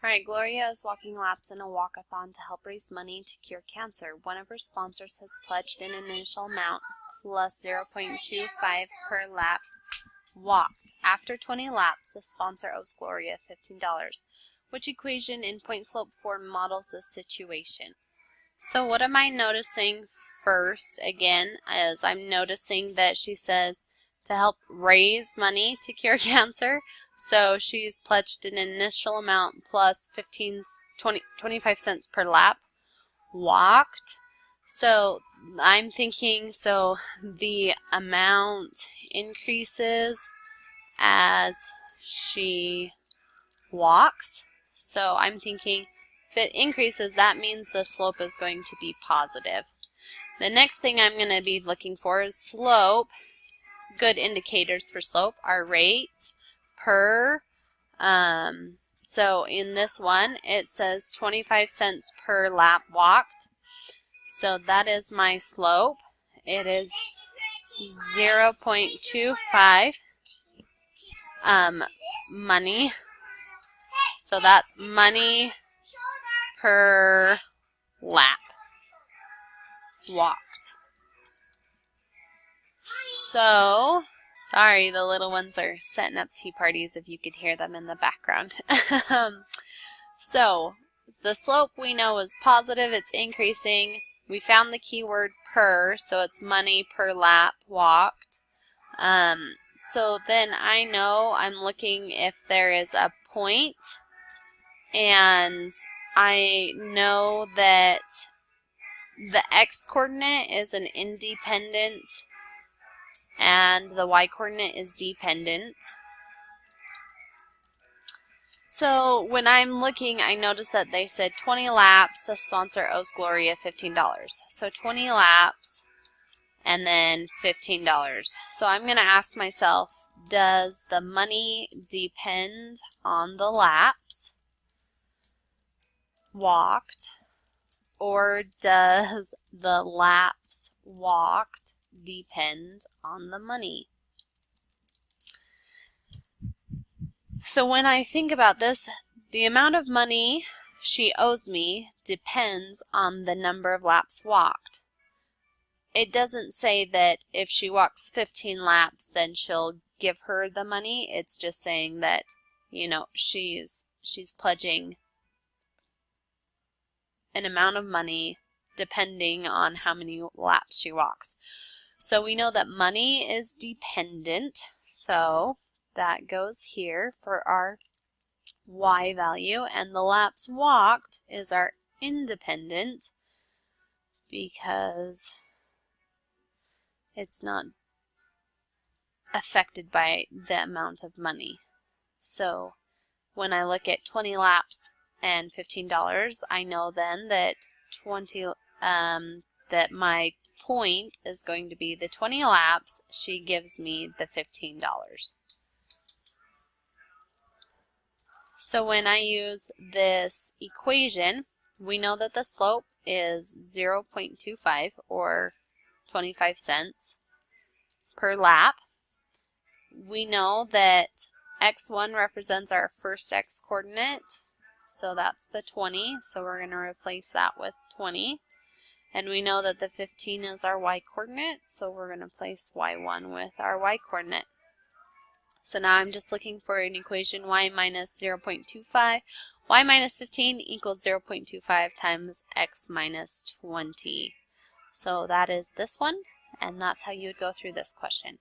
Alright, Gloria is walking laps in a walkathon to help raise money to cure cancer. One of her sponsors has pledged an initial amount plus 0.25 per lap walked. After 20 laps, the sponsor owes Gloria $15. Which equation in point slope form models this situation? So what am I noticing first, again, is I'm noticing that she says to help raise money to cure cancer. So she's pledged an initial amount plus 25 cents per lap walked. So I'm thinking, so the amount increases as she walks. So I'm thinking if it increases, that means the slope is going to be positive. The next thing I'm going to be looking for is slope. Good indicators for slope are rates per, so in this one it says 25 cents per lap walked. So that is my slope. It is 0.25 money. So that's money per lap walked. So, sorry, the little ones are setting up tea parties if you could hear them in the background. So, the slope we know is positive, it's increasing. We found the keyword per, so it's money per lap walked. So then I know I'm looking if there is a point, and I know that the x-coordinate is an independent and the y-coordinate is dependent. So when I'm looking, I notice that they said 20 laps, the sponsor owes Gloria $15. So 20 laps and then $15. So I'm going to ask myself, does the money depend on the laps walked, or does the laps walked depend on the money? So when I think about this, the amount of money she owes me depends on the number of laps walked. It doesn't say that if she walks 15 laps, then she'll give her the money. It's just saying that, you know, she's pledging an amount of money depending on how many laps she walks. So we know that money is dependent, so that goes here for our y value, and the laps walked is our independent because it's not affected by the amount of money. So when I look at 20 laps and $15, I know then that that my point is going to be the 20 laps. She gives me the $15. So when I use this equation, we know that the slope is 0.25 or 25 cents per lap. We know that x1 represents our first x-coordinate, so that's the 20, so we're going to replace that with 20. And we know that the 15 is our y-coordinate, so we're going to place y1 with our y-coordinate. So now I'm just looking for an equation y minus 0.25. Y minus 15 equals 0.25 times x minus 20. So that is this one, and that's how you would go through this question.